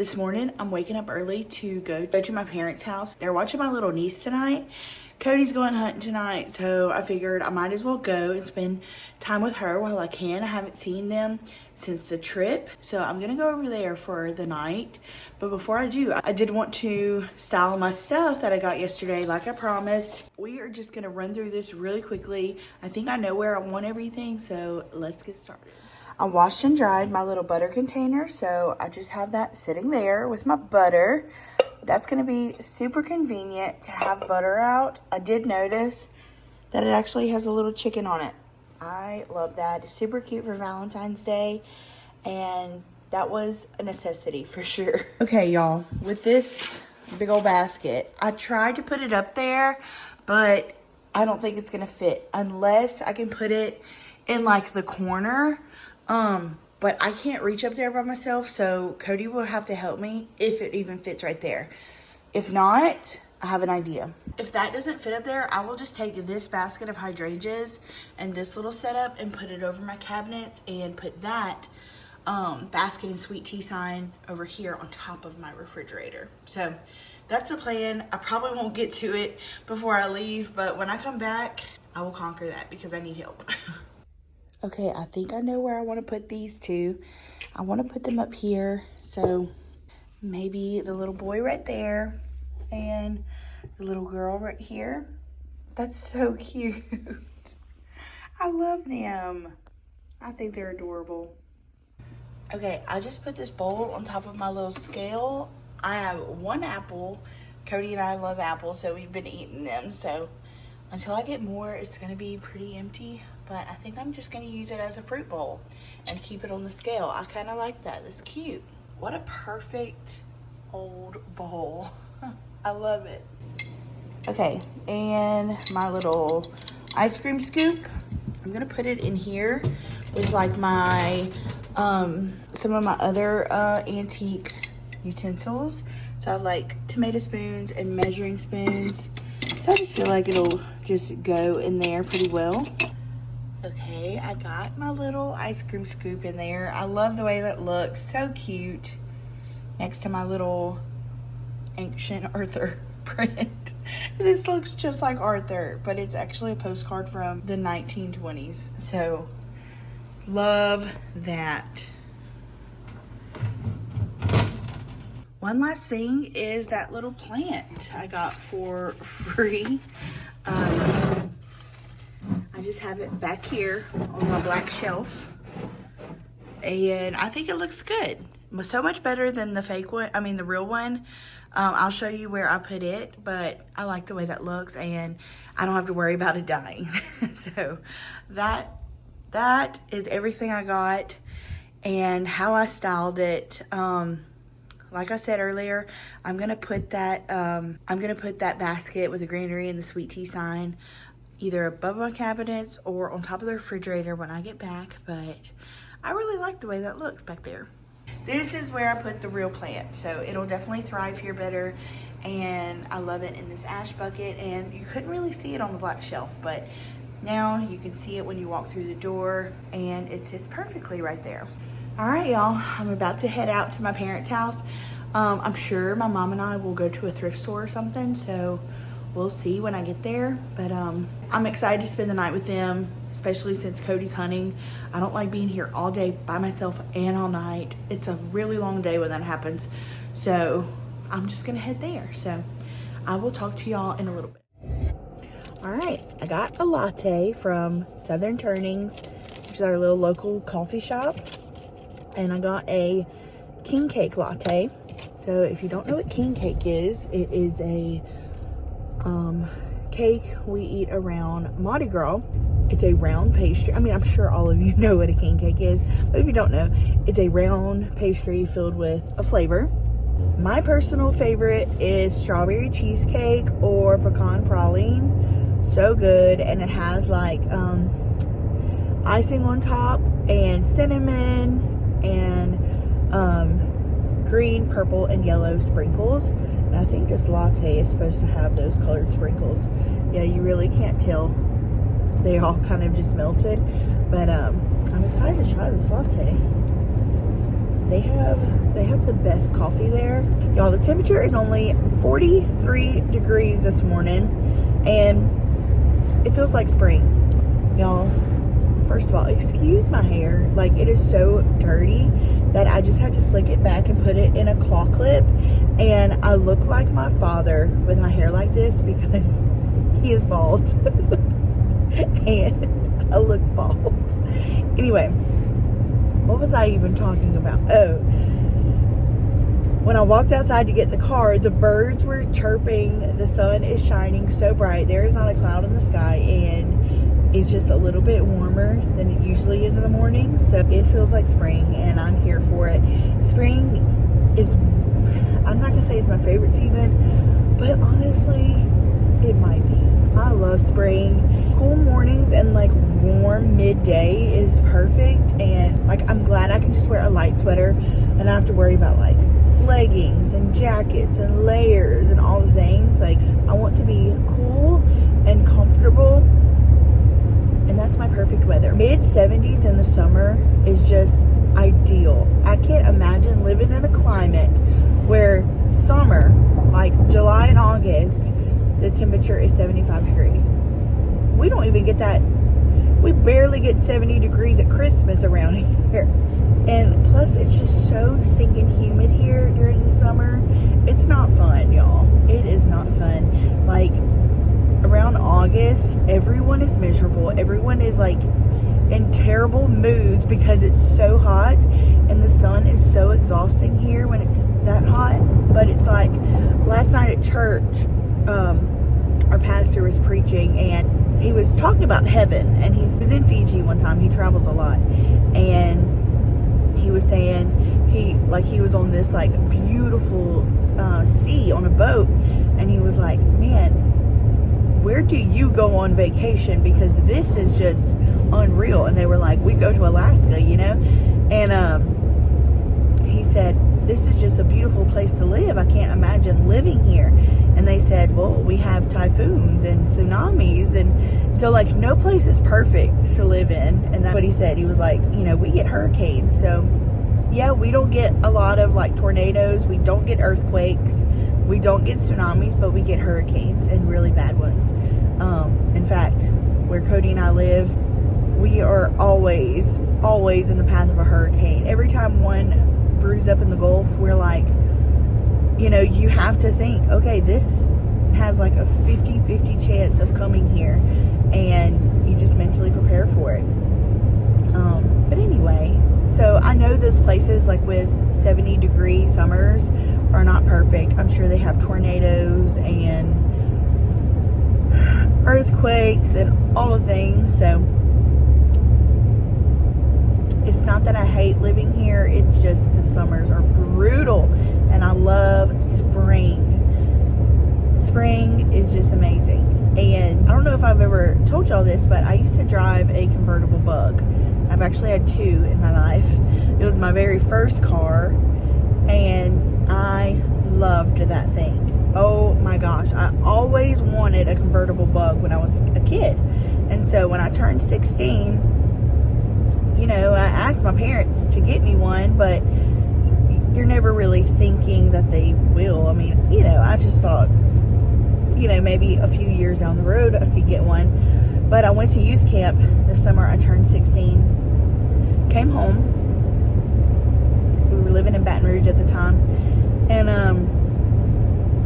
this morning I'm waking up early to go to my parents' house. They're watching my little niece tonight. Cody's going hunting tonight, so I figured I might as well go and spend time with her while I can. I haven't seen them since the trip, so I'm gonna go over there for the night. But before I do, I did want to style my stuff that I got yesterday like I promised. We are just gonna run through this really quickly. I think I know where I want everything, so let's get started. I washed and dried my little butter container, so I just have that sitting there with my butter. That's going to be super convenient to have butter out. I did notice that it actually has a little chicken on it. I love that. It's super cute for Valentine's Day, and that was a necessity for sure. Okay, y'all, with this big old basket, I tried to put it up there, but I don't think it's going to fit unless I can put it in like the corner. But I can't reach up there by myself, so Cody will have to help me if it even fits right there. If not, I have an idea. If that doesn't fit up there, I will just take this basket of hydrangeas and this little setup and put it over my cabinet and put that basket and sweet tea sign over here on top of my refrigerator. So that's the plan. I probably won't get to it before I leave, but when I come back, I will conquer that because I need help. Okay, I think I know where I want to put these two. I want to put them up here. So maybe the little boy right there and the little girl right here. That's so cute. I love them. I think they're adorable. Okay, I just put this bowl on top of my little scale. I have one apple. Cody and I love apples, so we've been eating them. So until I get more, it's going to be pretty empty. But I think I'm just going to use it as a fruit bowl and keep it on the scale. I kind of like that. It's cute. What a perfect old bowl. I love it. Okay, and my little ice cream scoop. I'm going to put it in here with like my, some of my other antique utensils. So I have like tomato spoons and measuring spoons. So I just feel like it'll just go in there pretty well. Okay, I got my little ice cream scoop in there. I love the way that looks. So cute. Next to my little ancient Arthur print. This looks just like Arthur, but it's actually a postcard from the 1920s. So, love that. One last thing is that little plant I got for free. I just have it back here on my black shelf, and I think it looks good. So much better than the fake one, I mean the real one. I'll show you where I put it, but I like the way that looks, and I don't have to worry about it dying. So that is everything I got and how I styled it. Like I said earlier, I'm gonna put that basket with the greenery and the sweet tea sign either above my cabinets or on top of the refrigerator when I get back, but I really like the way that looks back there. This is where I put the real plant, so it'll definitely thrive here better, and I love it in this ash bucket, and you couldn't really see it on the black shelf, but now you can see it when you walk through the door, and it sits perfectly right there. All right, y'all, I'm about to head out to my parents' house. I'm sure my mom and I will go to a thrift store or something, so we'll see when I get there, but I'm excited to spend the night with them, especially since Cody's hunting. I don't like being here all day by myself and all night. It's a really long day when that happens, so I'm just gonna head there. So I will talk to y'all in a little bit. All right, I got a latte from Southern Turnings, which is our little local coffee shop, and I got a king cake latte. So if you don't know what king cake is, it is a cake we eat around Mardi Gras. It's a round pastry. I mean, I'm sure all of you know what a king cake is, but if you don't know, it's a round pastry filled with a flavor. My personal favorite is strawberry cheesecake or pecan praline. So good, and it has like icing on top and cinnamon and green, purple, and yellow sprinkles. And I think this latte is supposed to have those colored sprinkles. Yeah, you really can't tell. They all kind of just melted. But I'm excited to try this latte. They have They have the best coffee there. Y'all, the temperature is only 43 degrees this morning, and it feels like spring. Y'all, first of all, excuse my hair. Like, it is so dirty that I just had to slick it back and put it in a claw clip, and I look like my father with my hair like this because he is bald. And I look bald. Anyway, what was I even talking about? Oh, when I walked outside to get in the car, the birds were chirping. The sun is shining so bright. There is not a cloud in the sky, and it's just a little bit warmer than it usually is in the morning. So it feels like spring, and I'm here for it. Spring is, I'm not going to say it's my favorite season, but honestly, it might be. I love spring. Cool mornings and like warm midday is perfect, and like I'm glad I can just wear a light sweater and not have to worry about like leggings and jackets and layers and all the things. Like, I want to be cool and comfortable, and that's my perfect weather. Mid 70s in the summer is just ideal. I can't imagine living in a climate where summer, like July and August, the temperature is 75 degrees. We don't even get that. We barely get 70 degrees at Christmas around here. And plus, it's just so stinking humid here during the summer. It's not fun, y'all. It is not fun. Like, around August, everyone is miserable. Everyone is like in terrible moods because it's so hot, and the sun is so exhausting here when it's that hot. But it's like, last night at church, our pastor was preaching, and he was talking about heaven, and he was in Fiji one time. He travels a lot, and he was saying he was on this like beautiful sea on a boat, and he was like, man, where do you go on vacation, because this is just unreal. And they were like, we go to Alaska, you know. And he said, this is just a beautiful place to live. I can't imagine living here. And they said, well, we have typhoons and tsunamis, and so like no place is perfect to live in. And that's what he said. He was like, you know, we get hurricanes. So yeah, we don't get a lot of like tornadoes, we don't get earthquakes, we don't get tsunamis, but we get hurricanes, and really bad ones. In fact, where Cody and I live, we are always in the path of a hurricane. Every time one brews up in the Gulf, we're like, you know, you have to think, okay, this has like a 50-50 chance of coming here, and you just mentally prepare for it. But anyway, so I know those places like with 70-degree summers are not perfect. I'm sure they have tornadoes and earthquakes and all the things. So it's not that I hate living here, it's just the summers are brutal, and I love spring. Spring is just amazing. And I don't know if I've ever told y'all this, but I used to drive a convertible bug. I've actually had two in my life. It was my very first car, and I loved that thing. Oh my gosh, I always wanted a convertible bug when I was a kid. And so when I turned 16, you know, I asked my parents to get me one, but you're never really thinking that they will. I mean, you know, I just thought, you know, maybe a few years down the road I could get one. But I went to youth camp this summer. I turned 16, came home. We were living in Baton Rouge at the time, and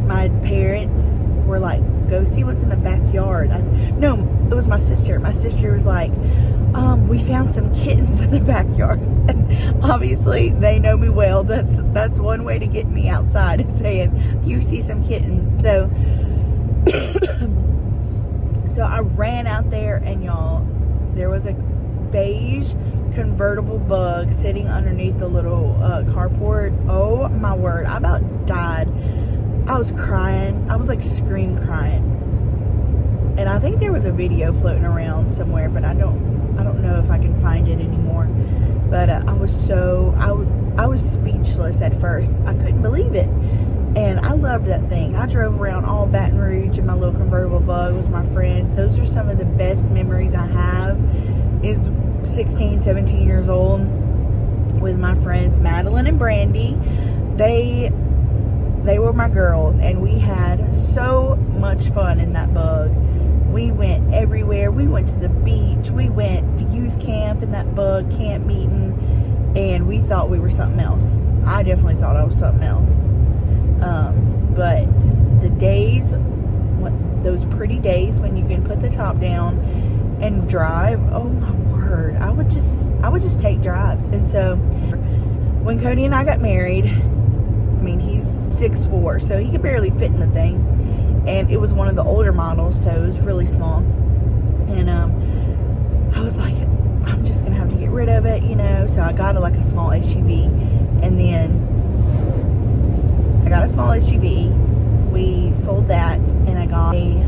my parents were like, go see what's in the backyard. No, it was my sister. My sister was like, we found some kittens in the backyard. And obviously they know me well. That's one way to get me outside, is saying, you see some kittens. So so I ran out there, and y'all, there was a beige convertible bug sitting underneath the little carport. Oh my word, I about died. I was crying. I was like scream crying. And I think there was a video floating around somewhere, but I don't know if I can find it anymore. But I was speechless at first. I couldn't believe it. And I loved that thing. I drove around all Baton Rouge in my little convertible bug with my friends. Those are some of the best memories I have, is 16, 17 years old, with my friends Madeline and Brandy. They were my girls, and we had so much fun in that bug. We went everywhere. We went to the beach. We went to youth camp in that bug, camp meeting, and we thought we were something else. I definitely thought I was something else. But the days, those pretty days when you can put the top down and drive, oh my word, I would just take drives. And so when Cody and I got married, I mean, he's 6'4", so he could barely fit in the thing, and it was one of the older models, so it was really small. And I was like, I'm just gonna have to get rid of it, you know. So I got a small SUV, and then I got a small SUV. We sold that, and I got a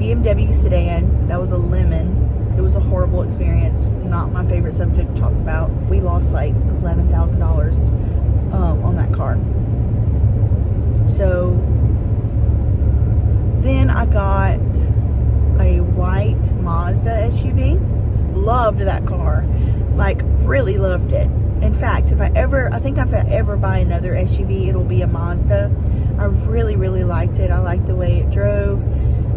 BMW sedan that was a lemon. It was a horrible experience. Not my favorite subject to talk about. We lost like $11,000 on that car. So then I got a white Mazda SUV. Loved that car. Like, really loved it. In fact, if I ever buy another SUV, it'll be a Mazda. I really, really liked it. I liked the way it drove,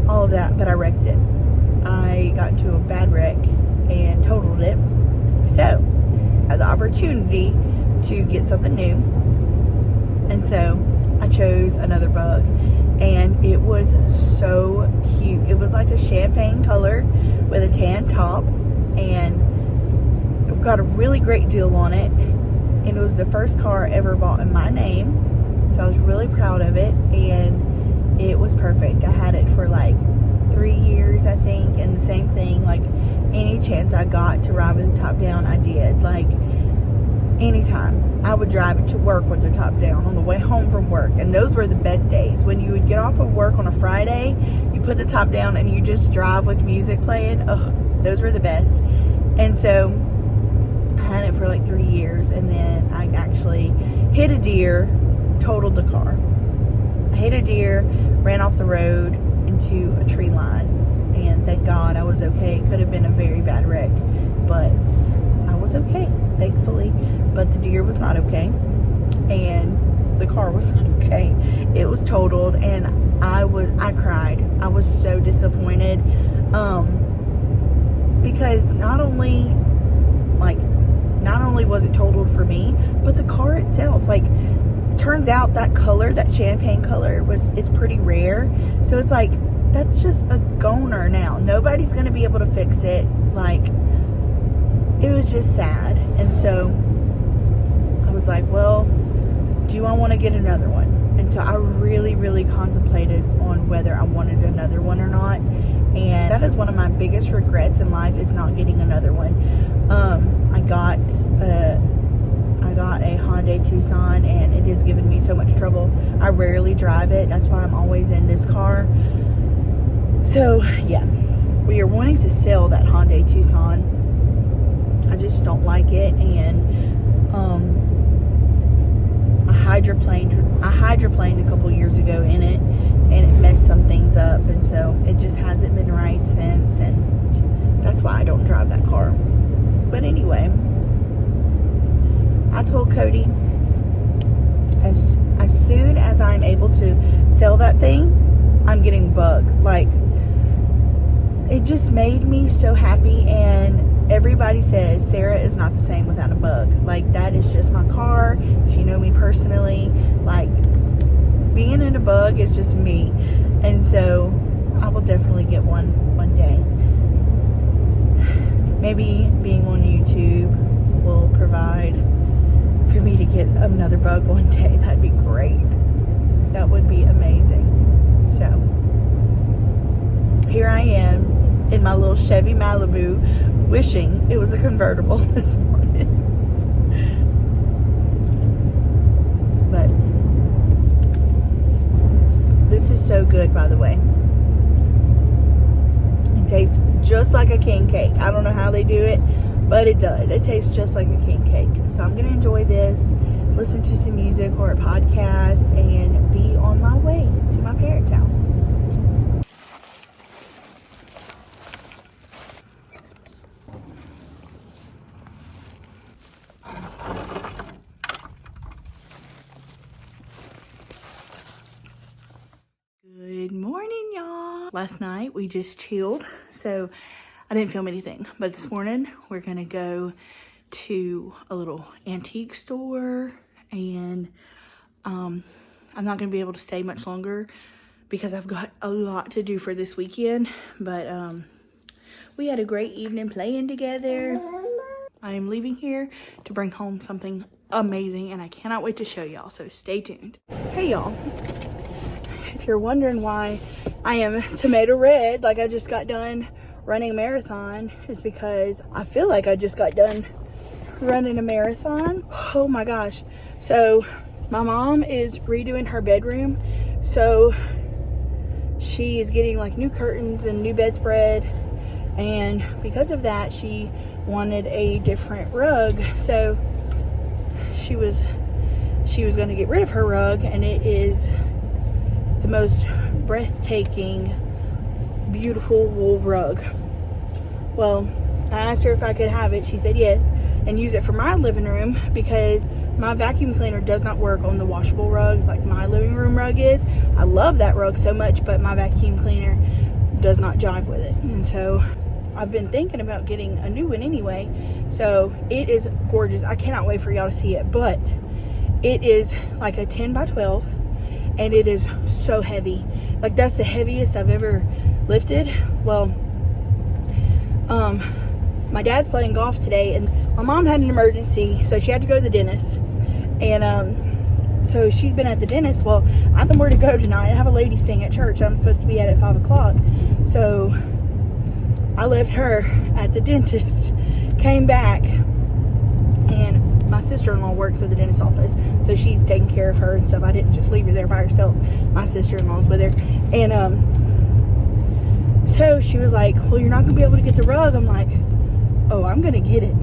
all of that, but I wrecked it. I got into a bad wreck and totaled it. So I had the opportunity to get something new, and so I chose another bug, and it was so cute. It was like a champagne color with a tan top, and I've got a really great deal on it, and it was the first car I ever bought in my name, so I was really proud of it, and it was perfect. I had it for like 3 years, I think, and the same thing, like any chance I got to ride with the top down, I did. Like, anytime I would drive it to work with the top down, on the way home from work, and those were the best days. When you would get off of work on a Friday, you put the top down and you just drive with music playing. Oh, those were the best. And so I had it for like 3 years, and then I actually hit a deer, totaled the car. I hit a deer, ran off the road into a tree line, and thank God I was okay. It could have been a very bad wreck, but I was okay, thankfully. But the deer was not okay, and the car was not okay. It was totaled, and I cried. I was so disappointed, because not only was it totaled for me, but the car itself, like, turns out that color, that champagne color, is pretty rare. So it's like, that's just a goner now. Nobody's gonna be able to fix it. Like, it was just sad. And so I was like, well, do I want to get another one? And so I really, really contemplated on whether I wanted another one or not. And that is one of my biggest regrets in life, is not getting another one. I got a Hyundai Tucson, and it has given me so much trouble. I rarely drive it. That's why I'm always in this car. So yeah, we are wanting to sell that Hyundai Tucson. I just don't like it, and I hydroplaned a couple years ago in it, and it messed some things up, and so it just hasn't been right since, and that's why I don't drive that car. But anyway, I told Cody, as soon as I'm able to sell that thing, I'm getting bug. Like, it just made me so happy. And everybody says Sarah is not the same without a bug. Like, that is just my car. If you know me personally, like, being in a bug is just me. And so I will definitely get one day. Maybe being on YouTube will provide for me to get another bug one day. That'd be great. That would be amazing. So here I am in my little Chevy Malibu, wishing it was a convertible this morning. But this is so good, by the way. It tastes just like a king cake. I don't know how they do it, but it does. It tastes just like a king cake. So I'm going to enjoy this, listen to some music or a podcast, and be on my way to my parents' house. last night we just chilled, so I didn't film anything. But this morning we're gonna go to a little antique store, and I'm not gonna be able to stay much longer because I've got a lot to do for this weekend. But we had a great evening playing together. I am leaving here to bring home something amazing, and I cannot wait to show y'all, so stay tuned. Hey y'all, if you're wondering why I am tomato red like I just got done running a marathon, is because I feel like I just got done running a marathon. Oh my gosh. So my mom is redoing her bedroom, so she is getting like new curtains and new bedspread, and because of that she wanted a different rug. So she was going to get rid of her rug, and it is the most breathtaking, beautiful wool rug. Well, I asked her if I could have it. She said yes, and use it for my living room, because my vacuum cleaner does not work on the washable rugs like my living room rug is. I love that rug so much, but my vacuum cleaner does not jive with it. And so I've been thinking about getting a new one anyway. So it is gorgeous. I cannot wait for y'all to see it. But it is like a 10 by 12, and it is so heavy. Like, that's the heaviest I've ever lifted. Well, my dad's playing golf today, and my mom had an emergency, so she had to go to the dentist. And so she's been at the dentist. Well, I have somewhere to go tonight. I have a lady staying at church I'm supposed to be at 5 o'clock. So I left her at the dentist, came back, and my sister-in-law works at the dentist office, so she's taking care of her and stuff. I didn't just leave her there by herself. My sister-in-law's with her. And so she was like, well, you're not gonna be able to get the rug. I'm like, oh, I'm gonna get it.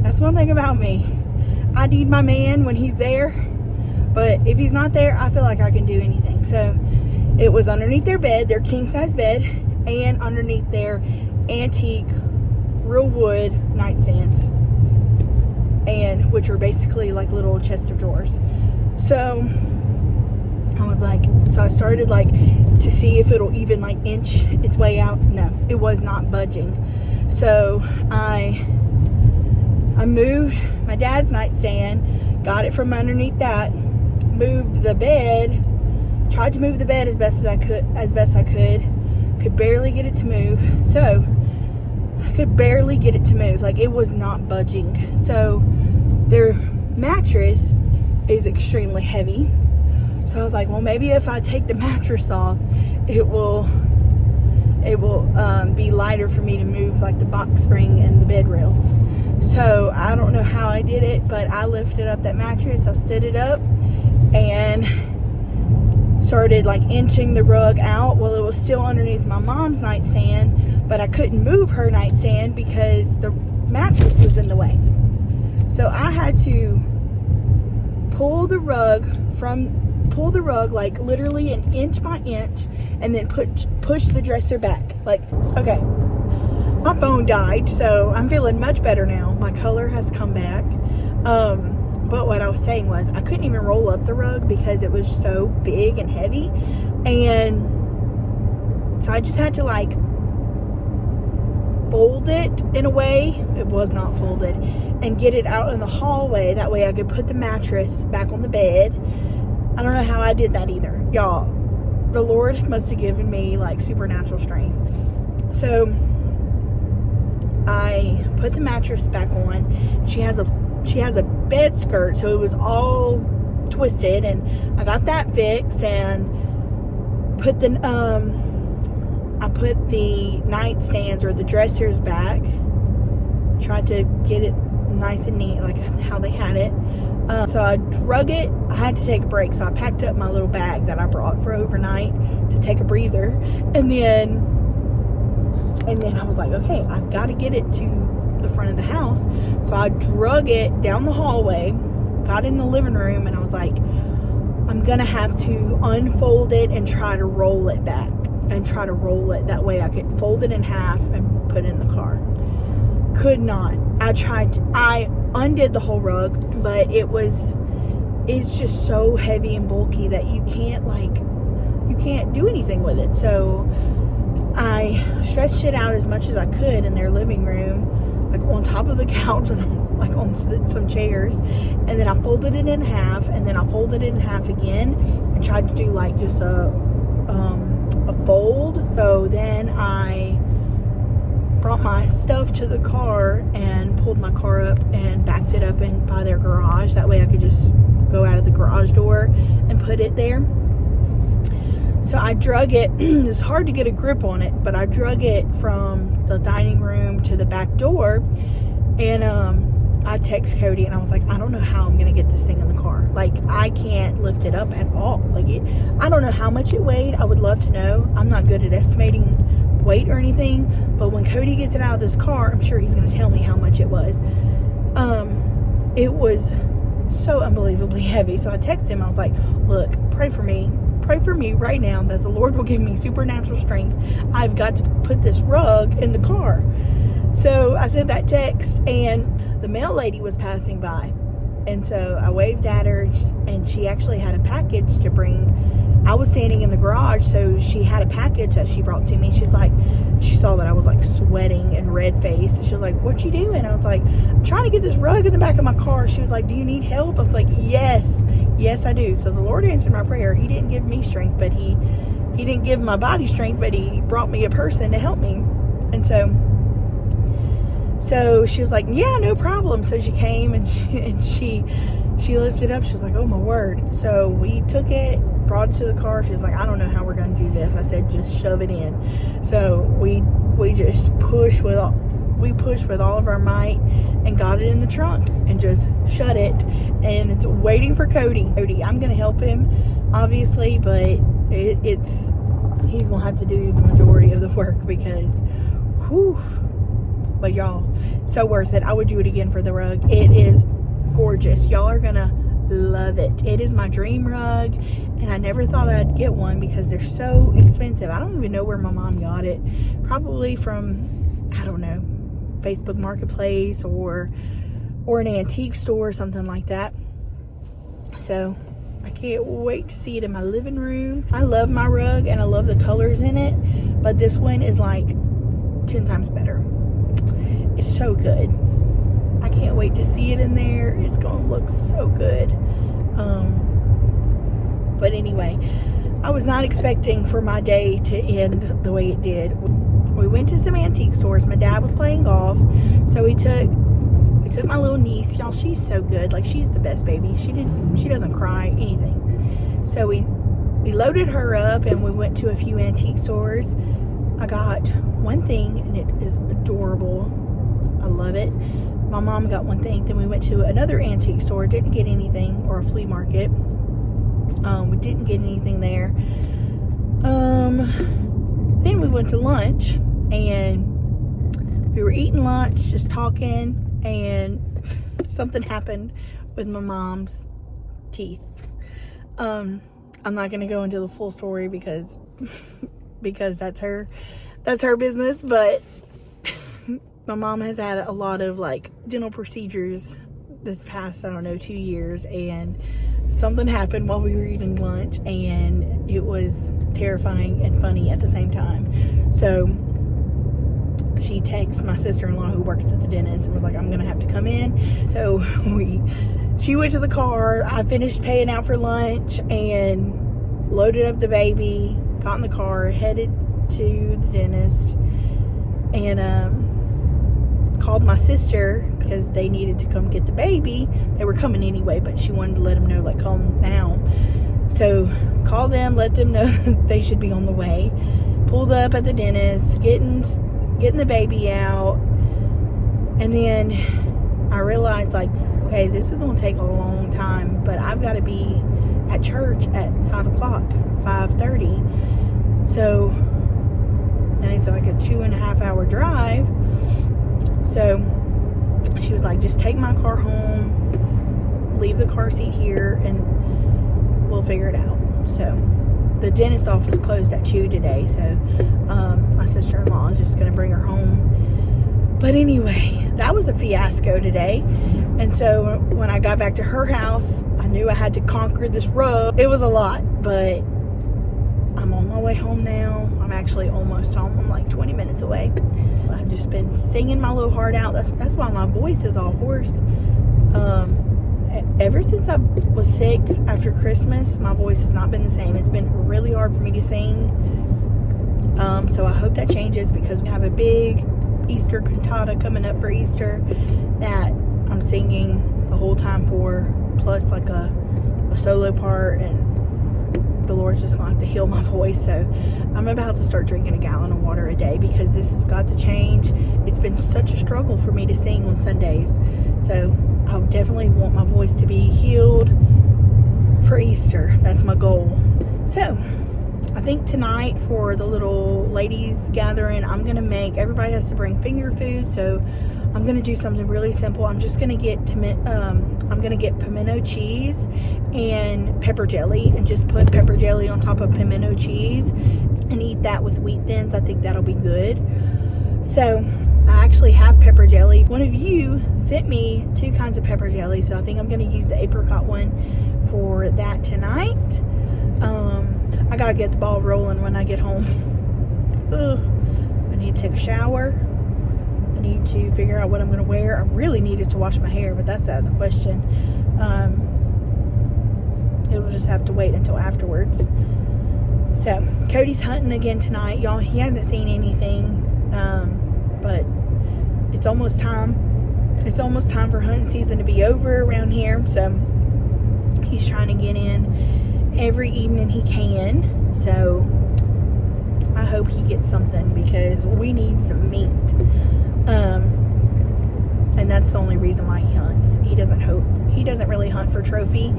That's one thing about me. I need my man when he's there, but if he's not there, I feel like I can do anything. So it was underneath their bed, their king-size bed, and underneath their antique real wood nightstands, and which are basically like little chest of drawers. So I was like, so I started like to see if it'll even like inch its way out. No, it was not budging. So I moved my dad's nightstand, got it from underneath that, moved the bed, tried to move the bed as best I could barely get it to move. So I could barely get it to move. Like, it was not budging. So their mattress is extremely heavy. So I was like, well, maybe if I take the mattress off, it will be lighter for me to move, like the box spring and the bed rails. So I don't know how I did it, but I lifted up that mattress, I stood it up, and started like inching the rug out. Well, it was still underneath my mom's nightstand, but I couldn't move her nightstand because the mattress was in the way. So I had to pull the rug like literally an inch by inch, and then push the dresser back. Like, okay, my phone died, so I'm feeling much better now. My color has come back. But what I was saying was, I couldn't even roll up the rug because it was so big and heavy. And so I just had to like fold it in a way. It was not folded. And get it out in the hallway. That way I could put the mattress back on the bed. I don't know how I did that either. Y'all, the Lord must have given me like supernatural strength. So I put the mattress back on. She has a bed skirt, so it was all twisted, and I got that fixed, and put the nightstands or the dressers back. Tried to get it nice and neat like how they had it. So I drug it. I had to take a break, so I packed up my little bag that I brought for overnight to take a breather, and then I was like, okay, I've got to get it to the front of the house. So I drug it down the hallway, got in the living room, and I was like, I'm gonna have to unfold it and try to roll it back, and try to roll it that way I could fold it in half and put it in the car. Could not. I undid the whole rug, but it's just so heavy and bulky that you can't do anything with it. So I stretched it out as much as I could in their living room, like on top of the couch and like on some chairs, and then I folded it in half, and then I folded it in half again and tried to do like just a fold. So then I brought my stuff to the car and pulled my car up and backed it up in by their garage. That way I could just go out of the garage door and put it there. So I drug it. It's hard to get a grip on it, but I drug it from the dining room to the back door, and I text Cody and I was like, I don't know how I'm gonna get this thing in the car. Like, I can't lift it up at all. Like, I don't know how much it weighed. I would love to know. I'm not good at estimating weight or anything, but when Cody gets it out of this car, I'm sure he's gonna tell me how much it was. It was so unbelievably heavy. So I texted him. I was like, look, pray for me right now that the Lord will give me supernatural strength. I've got to put this rug in the car. So I sent that text, and the mail lady was passing by, and so I waved at her, and she actually had a package to bring. I was standing in the garage, so she had a package that she brought to me. She's like, she saw that I was like sweating and red faced. She was like, what you doing? I was like, I'm trying to get this rug in the back of my car. She was like, do you need help? I was like, yes I do. So the Lord answered my prayer. He didn't give me strength, but he didn't give my body strength, but he brought me a person to help me. And so she was like, yeah, no problem. So she came and she lifted it up. She was like, oh my word. So we took it, brought it to the car. She was like, I don't know how we're going to do this. I said, just shove it in. So we just pushed with all of our might and got it in the trunk and just shut it. And it's waiting for Cody. I'm going to help him, obviously, but he's going to have to do the majority of the work because, whew. But y'all, so worth it. I would do it again for the rug. It is gorgeous. Y'all are going to love it. It is my dream rug, and I never thought I'd get one because they're so expensive. I don't even know where my mom got it. Probably from, I don't know, Facebook Marketplace or an antique store or something like that. So I can't wait to see it in my living room. I love my rug and I love the colors in it, but this one is like 10 times better. It's so good. I can't wait to see it in there. It's gonna look so good. But anyway, I was not expecting for my day to end the way it did. We went to some antique stores. My dad was playing golf, so we took my little niece. Y'all, she's so good. Like, she's the best baby. She doesn't cry, anything. So we loaded her up and we went to a few antique stores. I got one thing and it is adorable. I love it. My mom got one thing. Then we went to another antique store. Didn't get anything, or a flea market. We didn't get anything there. Then we went to lunch and we were eating lunch, just talking, and something happened with my mom's teeth. I'm not gonna go into the full story because that's her business, but my mom has had a lot of like dental procedures this past, I don't know, 2 years, and something happened while we were eating lunch, and it was terrifying and funny at the same time. So she texts my sister-in-law who works at the dentist and was like, I'm gonna have to come in. So she went to the car. I finished paying out for lunch and loaded up the baby, got in the car, headed to the dentist, and called my sister because they needed to come get the baby. They were coming anyway, but she wanted to let them know, like, come now. So called them, let them know they should be on the way. Pulled up at the dentist, getting the baby out, and then I realized, like, okay, this is gonna take a long time, but I've got to be at church at 5 o'clock, 5:30. So, and it's like a 2.5 hour drive. So she was like, just take my car home, leave the car seat here, and we'll figure it out. So the dentist office closed at 2 today, so my sister-in-law is just going to bring her home. But anyway, that was a fiasco today. And so when I got back to her house, I knew I had to conquer this rug. It was a lot, but I'm on my way home now. I'm actually almost home. I'm like 20 minutes away. I've just been singing my little heart out. That's why my voice is all hoarse. Ever since I was sick after Christmas, my voice has not been the same. It's been really hard for me to sing. So I hope that changes, because we have a big Easter cantata coming up for Easter that I'm singing the whole time for, plus like a solo part, and the Lord's just gonna have to heal my voice. So I'm about to start drinking a gallon of water a day, because this has got to change. It's been such a struggle for me to sing on Sundays. So I definitely want my voice to be healed for Easter. That's my goal. So I think tonight for the little ladies gathering, I'm gonna make, everybody has to bring finger food, so I'm gonna do something really simple. I'm just gonna get pimento cheese and pepper jelly, and just put pepper jelly on top of pimento cheese and eat that with wheat thins. I think that'll be good. So I actually have pepper jelly. One of you sent me 2 kinds of pepper jelly, so I think I'm gonna use the apricot one for that tonight. I gotta get the ball rolling when I get home. Ugh. I need to take a shower. I need to figure out what I'm gonna wear. I really needed to wash my hair, but that's out of the question. It'll just have to wait until afterwards. So Cody's hunting again tonight, y'all. He hasn't seen anything, but it's almost time. It's almost time for hunting season to be over around here. So he's trying to get in every evening he can. So I hope he gets something, because we need some meat. And that's the only reason why he hunts. He doesn't really hunt for trophy.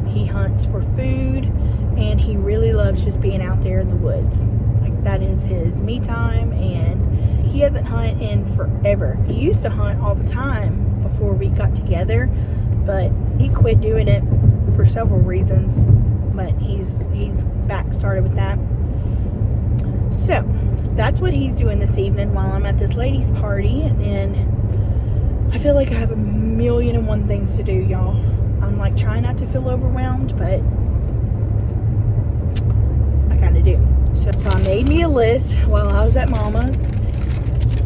He hunts for food, and he really loves just being out there in the woods. Like, that is his me time, and he hasn't hunted in forever. He used to hunt all the time before we got together, but he quit doing it for several reasons. But he's back started with that. So that's what he's doing this evening while I'm at this ladies' party. And then I feel like I have 1,000,001 things to do, y'all. I'm like trying not to feel overwhelmed, but I kind of do. So I made me a list while I was at Mama's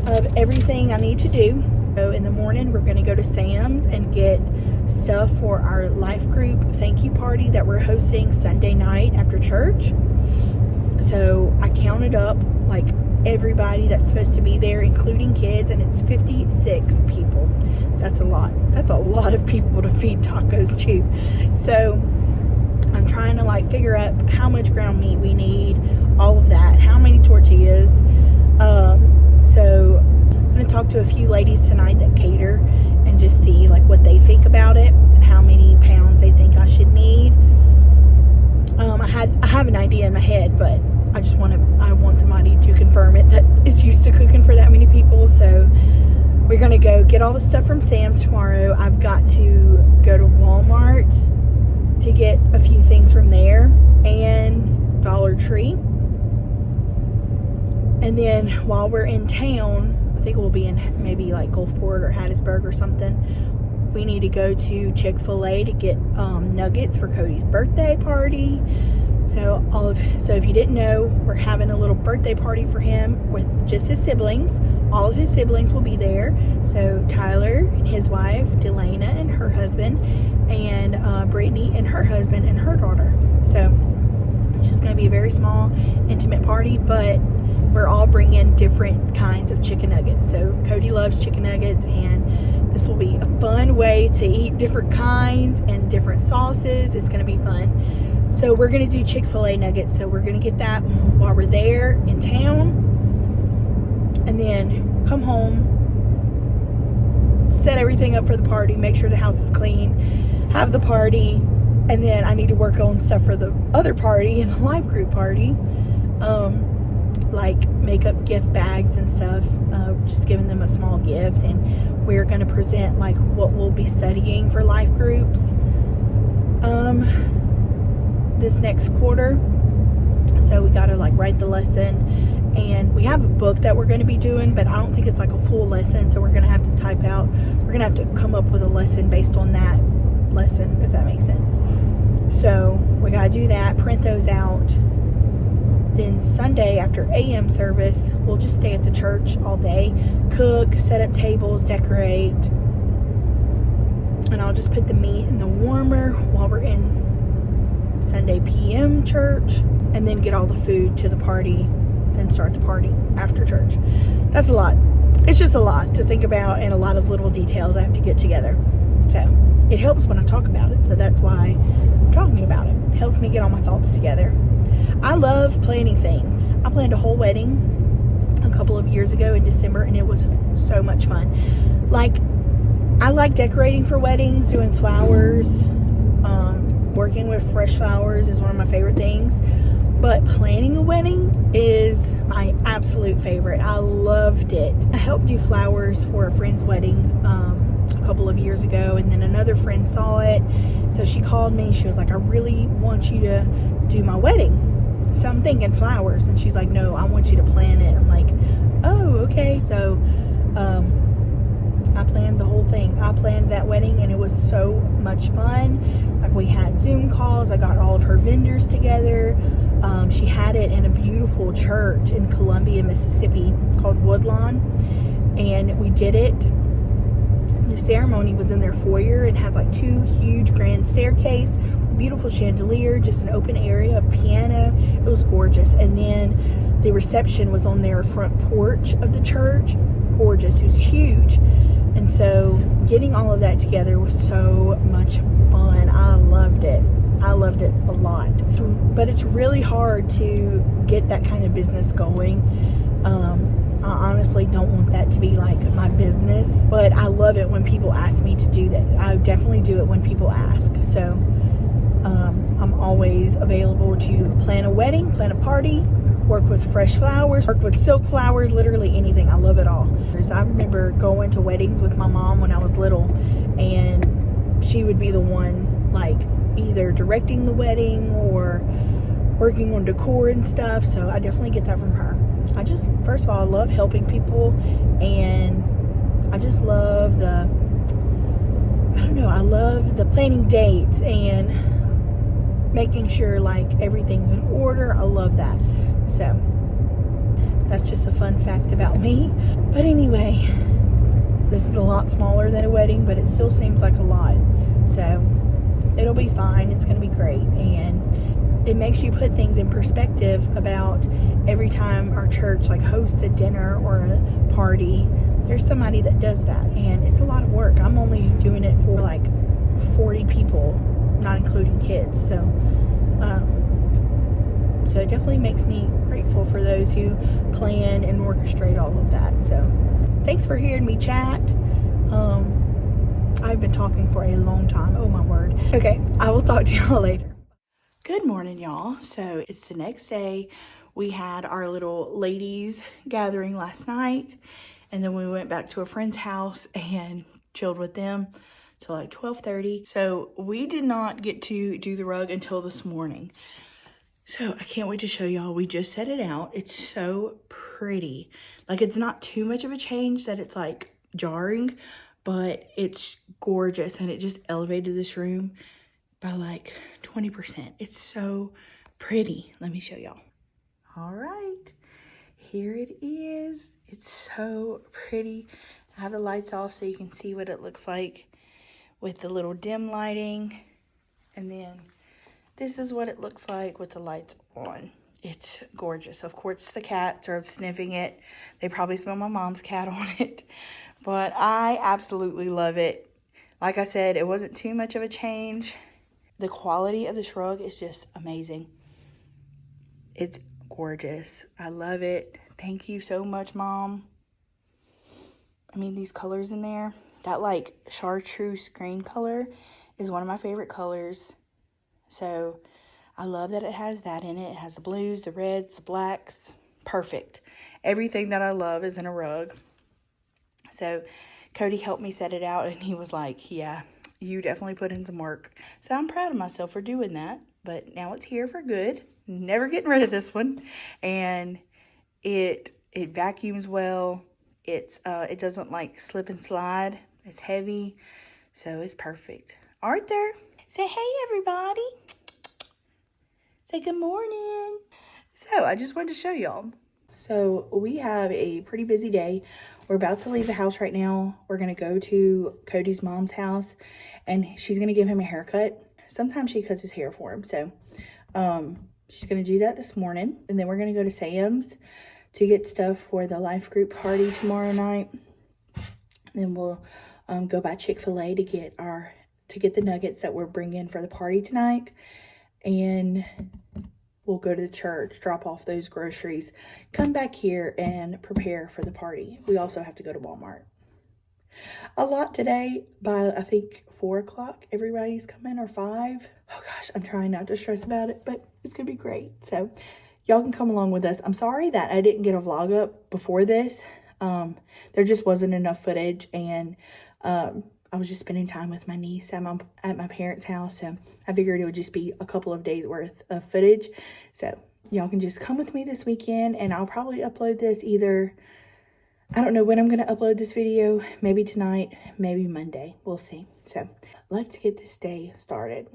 of everything I need to do. So in the morning, we're going to go to Sam's and get stuff for our life group thank you party that we're hosting Sunday night after church. So I counted up like everybody that's supposed to be there, including kids, and it's 56 people. That's a lot. That's a lot of people to feed tacos to. So I'm trying to like figure out how much ground meat we need, all of that, how many tortillas. So I'm going to talk to a few ladies tonight that cater and just see like what they think about it and how many pounds they think I should need. I have an idea in my head, but I want somebody to confirm it that is used to cooking for that many people. So we're gonna go get all the stuff from Sam's tomorrow. I've got to go to Walmart to get a few things from there, and Dollar Tree. And then while we're in town, I think we'll be in maybe like Gulfport or Hattiesburg or something, we need to go to Chick-fil-A to get nuggets for Cody's birthday party. So if you didn't know, we're having a little birthday party for him with just his siblings. All of his siblings will be there. So Tyler and his wife, Delana and her husband, and Brittany and her husband and her daughter. So it's just going to be a very small, intimate party, but we're all bringing different kinds of chicken nuggets. So Cody loves chicken nuggets, and this will be a fun way to eat different kinds and different sauces. It's going to be fun. So we're going to do Chick-fil-A nuggets. So we're going to get that while we're there in town. And then come home, set everything up for the party, make sure the house is clean, have the party. And then I need to work on stuff for the other party and the live group party. Like make up gift bags and stuff. Just giving them a small gift. And we're going to present like what we'll be studying for life groups. This next quarter. So we got to like write the lesson, and we have a book that we're going to be doing, but I don't think it's like a full lesson, so we're going to have to type out, we're going to have to come up with a lesson based on that lesson, if that makes sense. So we got to do that, print those out, Then Sunday after AM service, we'll just stay at the church all day, cook, set up tables, decorate. And I'll just put the meat in the warmer while we're in Sunday PM church, and then get all the food to the party, then start the party after church. That's a lot. It's just a lot to think about and a lot of little details I have to get together. So it helps when I talk about it. So that's why I'm talking about it. It helps me get all my thoughts together. I love planning things. I planned a whole wedding a couple of years ago in December, and it was so much fun. Like, I like decorating for weddings, doing flowers, working with fresh flowers is one of my favorite things. But planning a wedding is my absolute favorite. I loved it. I helped do flowers for a friend's wedding a couple of years ago, and then another friend saw it. So she called me. She was like, I really want you to do my wedding. So I'm thinking flowers. And she's like, no, I want you to plan it. I'm like, oh, okay. So I planned the whole thing. I planned that wedding, and it was so much fun. Like, we had Zoom calls. I got all of her vendors together. She had it in a beautiful church in Columbia, Mississippi called Woodlawn, and we did it. The ceremony was in their foyer and has like 2 huge grand staircase, beautiful chandelier, just an open area, a piano. It was gorgeous. And then the reception was on their front porch of the church. Gorgeous. It was huge. And so getting all of that together was so much fun. I loved it. I loved it a lot. But it's really hard to get that kind of business going. I honestly don't want that to be like my business, but I love it when people ask me to do that. I definitely do it when people ask. So I'm always available to plan a wedding, plan a party, work with fresh flowers, work with silk flowers, literally anything. I love it all. I remember going to weddings with my mom when I was little, and she would be the one like either directing the wedding or working on decor and stuff. So I definitely get that from her. First of all, I love helping people, and I just love I love the planning dates and making sure like everything's in order. I love that. So that's just a fun fact about me. But anyway, this is a lot smaller than a wedding, but it still seems like a lot. So it'll be fine. It's going to be great. And it makes you put things in perspective about every time our church like hosts a dinner or a party, there's somebody that does that. And it's a lot of work. I'm only doing it for like 40 people, not including kids. So it definitely makes me grateful for those who plan and orchestrate all of that. So thanks for hearing me chat. I've been talking for a long time. Oh my word. Okay, I will talk to y'all later. Good morning, y'all. So it's the next day. We had our little ladies gathering last night, and then we went back to a friend's house and chilled with them till like 12:30. So we did not get to do the rug until this morning. So I can't wait to show y'all. We just set it out. It's so pretty. Like, it's not too much of a change that it's like jarring, but it's gorgeous, and it just elevated this room by like 20%. It's so pretty. Let me show y'all. All right, here it is. It's so pretty. I have the lights off so you can see what it looks like with the little dim lighting. And then this is what it looks like with the lights on. It's gorgeous. Of course, the cats are sniffing it. They probably smell my mom's cat on it. But I absolutely love it. Like I said, it wasn't too much of a change. The quality of this rug is just amazing. It's gorgeous. I love it. Thank you so much, Mom. I mean, these colors in there, that like chartreuse green color is one of my favorite colors. So I love that it has that in it. It has the blues, the reds, the blacks. Perfect. Everything that I love is in a rug. So Cody helped me set it out, and he was like, yeah, you definitely put in some work. So I'm proud of myself for doing that. But now it's here for good. Never getting rid of this one. And it vacuums well. It doesn't like slip and slide. It's heavy. So it's perfect. Arthur, say hey everybody. Say good morning. So I just wanted to show y'all. So we have a pretty busy day. We're about to leave the house right now. We're going to go to Cody's mom's house and she's going to give him a haircut. Sometimes she cuts his hair for him. So she's going to do that this morning. And then we're going to go to Sam's to get stuff for the life group party tomorrow night. Then we'll go by Chick-fil-A to get the nuggets that we're bringing for the party tonight. And we'll go to the church, drop off those groceries, come back here and prepare for the party. We also have to go to Walmart. A lot today. By, I think, 4 o'clock, everybody's coming, or 5. Oh gosh, I'm trying not to stress about it, but it's going to be great. So y'all can come along with us. I'm sorry that I didn't get a vlog up before this. There just wasn't enough footage, and I was just spending time with my niece at my parents' house, so I figured it would just be a couple of days worth of footage. So y'all can just come with me this weekend, and I'll probably upload this either, I don't know when I'm going to upload this video, maybe tonight, maybe Monday. We'll see. So let's get this day started.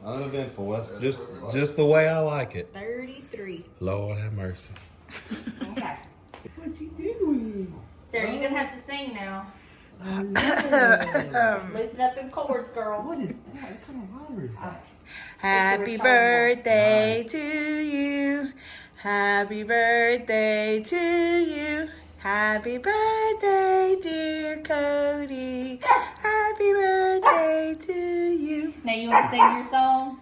Uneventful. That's just the way I like it. 33. Lord have mercy. Okay. What you doing? Sarah, you're gonna have to sing now. Oh, no. Loosen up them chords, girl. What is that? What kind of lighter is that? Happy birthday to you. Happy birthday to you. Happy birthday, dear Cody. Happy birthday to you. Now you wanna sing your song?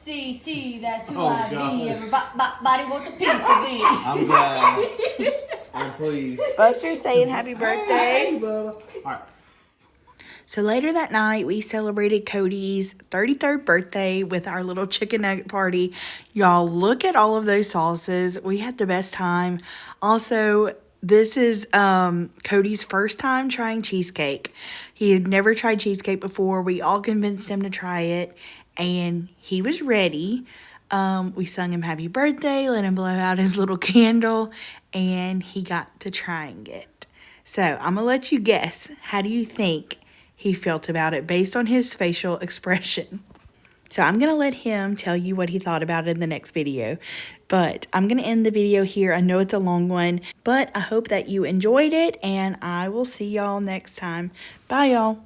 CT, that's who I be. Everybody wants a piece of me. I'm glad. I'm pleased. Buster's saying happy birthday. Hey, Bubba. All right. So later that night, we celebrated Cody's 33rd birthday with our little chicken nugget party. Y'all, look at all of those sauces. We had the best time. Also, this is Cody's first time trying cheesecake. He had never tried cheesecake before. We all convinced him to try it, and he was ready. We sung him happy birthday, let him blow out his little candle, and he got to trying it. So I'm going to let you guess. How do you think he felt about it based on his facial expression? So I'm going to let him tell you what he thought about it in the next video. But I'm going to end the video here. I know it's a long one, but I hope that you enjoyed it, and I will see y'all next time. Bye, y'all.